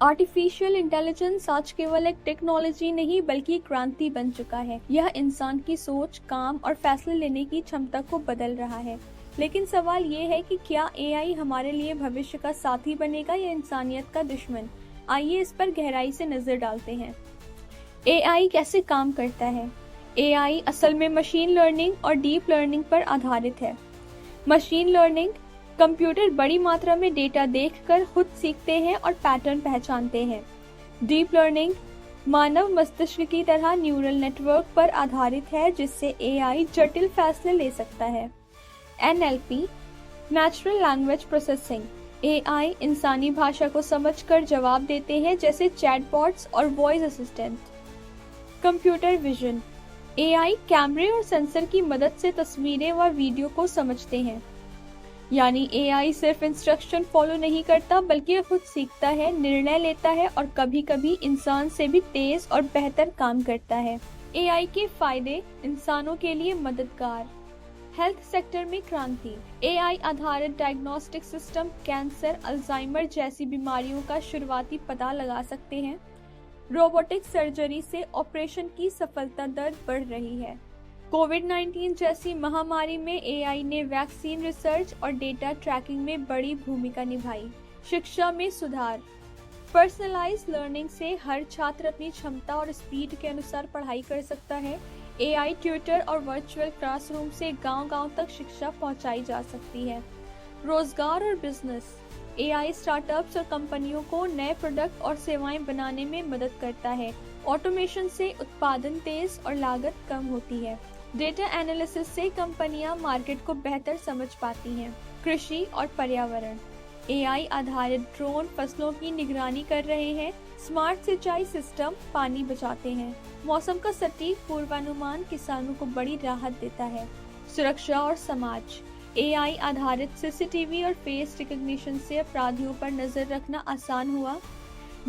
Artificial intelligence आज केवल एक टेक्नोलॉजी नहीं बल्कि क्रांति बन चुका है। यह इंसान की सोच, काम और फैसले लेने की क्षमता को बदल रहा है। लेकिन सवाल ये है कि क्या एआई हमारे लिए भविष्य का साथी बनेगा या इंसानियत का दुश्मन? आइए इस पर गहराई से नजर डालते हैं। एआई कैसे काम करता है? एआई असल में मशीन लर्निंग और डीप लर्निंग पर आधारित है। मशीन लर्निंग कंप्यूटर बड़ी मात्रा में डेटा देखकर खुद सीखते हैं और पैटर्न पहचानते हैं। डीप लर्निंग मानव मस्तिष्क की तरह न्यूरल नेटवर्क पर आधारित है, जिससे एआई जटिल फैसले ले सकता है। NLP natural language processing, AI इंसानी भाषा को समझकर जवाब देते हैं, जैसे चैटबॉट्स और voice assistant. Computer vision, AI कैमरे और सेंसर की मदद से तस्वीरें व वीडियो को समझते हैं। यानी एआई सिर्फ इंस्ट्रक्शन फॉलो नहीं करता बल्कि खुद सीखता है, निर्णय लेता है और कभी-कभी इंसान से भी तेज और बेहतर काम करता है। एआई के फायदे इंसानों के लिए मददगार। हेल्थ सेक्टर में क्रांति, एआई आधारित डायग्नोस्टिक सिस्टम कैंसर, अल्जाइमर जैसी बीमारियों का शुरुआती पता लगा सकते हैं। रोबोटिक सर्जरी से ऑपरेशन की सफलता दर बढ़ रही है। कोविड-19 जैसी महामारी में एआई ने वैक्सीन रिसर्च और डेटा ट्रैकिंग में बड़ी भूमिका निभाई। शिक्षा में सुधार, पर्सनलाइज्ड लर्निंग से हर छात्र अपनी क्षमता और स्पीड के अनुसार पढ़ाई कर सकता है। एआई ट्यूटर और वर्चुअल क्लासरूम से गांव-गांव तक शिक्षा पहुंचाई जा सकती है। रोजगार और बिजनेस, एआई स्टार्टअप्स और कंपनियों को नए प्रोडक्ट और सेवाएं बनाने में मदद करता है। ऑटोमेशन से उत्पादन तेज और लागत कम होती है। डेटा एनालिसिस से कंपनियां मार्केट को बेहतर समझ पाती हैं। कृषि और पर्यावरण, एआई आधारित ड्रोन फसलों की निगरानी कर रहे हैं। स्मार्ट सिंचाई सिस्टम पानी बचाते हैं। मौसम का सटीक पूर्वानुमान किसानों को बड़ी राहत देता है। सुरक्षा और समाज, एआई आधारित सीसीटीवी और फेस रिकॉग्निशन से अपराधियों पर नजर रखना आसान हुआ।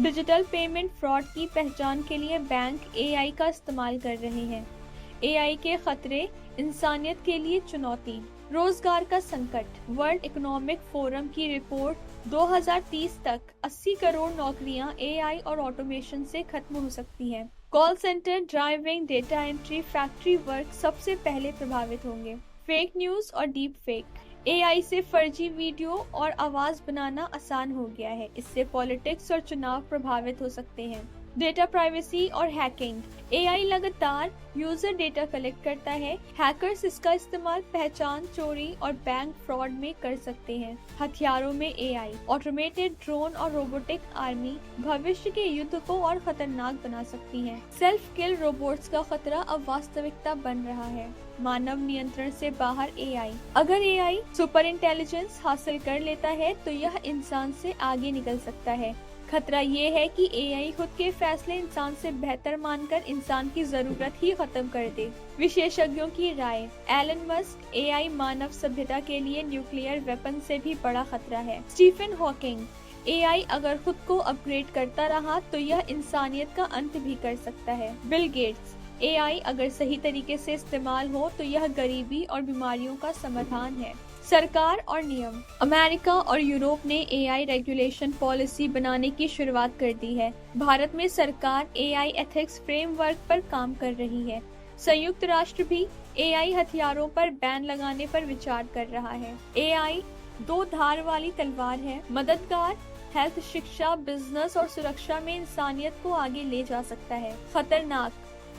डिजिटल पेमेंट फ्रॉड की पहचान के लिए बैंक एआई का इस्तेमाल कर रहे हैं। एआई के खतरे, इंसानियत के लिए चुनौती। रोजगार का संकट, वर्ल्ड इकोनॉमिक फोरम की रिपोर्ट 2030 तक 80 करोड़ नौकरियां एआई और ऑटोमेशन से खत्म हो सकती हैं। Call centre, driving, data entry, factory work सबसे पहले प्रभावित होंगे। फेक न्यूज और डीप फेक, एआई से फर्जी वीडियो और आवाज बनाना आसान हो गया है। इससे पॉलिटिक्स और चुनाव प्रभावित हो सकते हैं। डेटा प्राइवेसी और हैकिंग, एआई लगातार यूजर डेटा कलेक्ट करता है। हैकर्स इसका इस्तेमाल पहचान चोरी और बैंक फ्रॉड में कर सकते हैं। हथियारों में एआई, ऑटोमेटेड ड्रोन और रोबोटिक आर्मी भविष्य के युद्ध को और खतरनाक बना सकती हैं। सेल्फ किल रोबोट्स का खतरा अब वास्तविकता बन रहा है। मानव नियंत्रण से बाहर एआई, अगर एआई सुपर इंटेलिजेंस हासिल कर लेता है तो यह इंसान से आगे निकल सकता है। खतरा ये है कि एआई खुद के फैसले इंसान से बेहतर मानकर इंसान की जरूरत ही खत्म कर दे। विशेषज्ञों की राय, एलन मस्क, एआई मानव सभ्यता के लिए न्यूक्लियर वेपन से भी बड़ा खतरा है। स्टीफन हॉकिंग, एआई अगर खुद को अपग्रेड करता रहा तो यह इंसानियत का अंत भी कर सकता है। बिल गेट्स, एआई अगर सही तरीके से इस्तेमाल हो तो यह गरीबी और बीमारियों का समाधान है। सरकार और नियम, अमेरिका और यूरोप ने एआई रेगुलेशन पॉलिसी बनाने की शुरुआत कर दी है। भारत में सरकार एआई एथिक्स फ्रेमवर्क पर काम कर रही है। संयुक्त राष्ट्र भी एआई हथियारों पर बैन लगाने पर विचार कर रहा है। एआई दो धार वाली तलवार है, मददगार हेल्थ, शिक्षा, बिजनेस और सुरक्षा में इंसानियत को आगे ले जा सकता है। खतरनाक,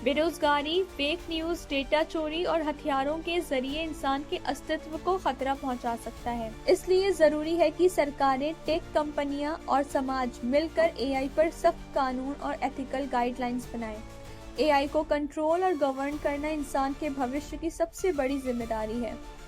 बेरोजगारी, फेक न्यूज, डेटा चोरी और हथियारों के जरिए इंसान के अस्तित्व को खतरा पहुंचा सकता है। इसलिए जरूरी है कि सरकारें, टेक कंपनियां और समाज मिलकर एआई पर सख्त कानून और एथिकल गाइडलाइंस बनाएं। एआई को कंट्रोल और गवर्न करना इंसान के भविष्य की सबसे बड़ी जिम्मेदारी है।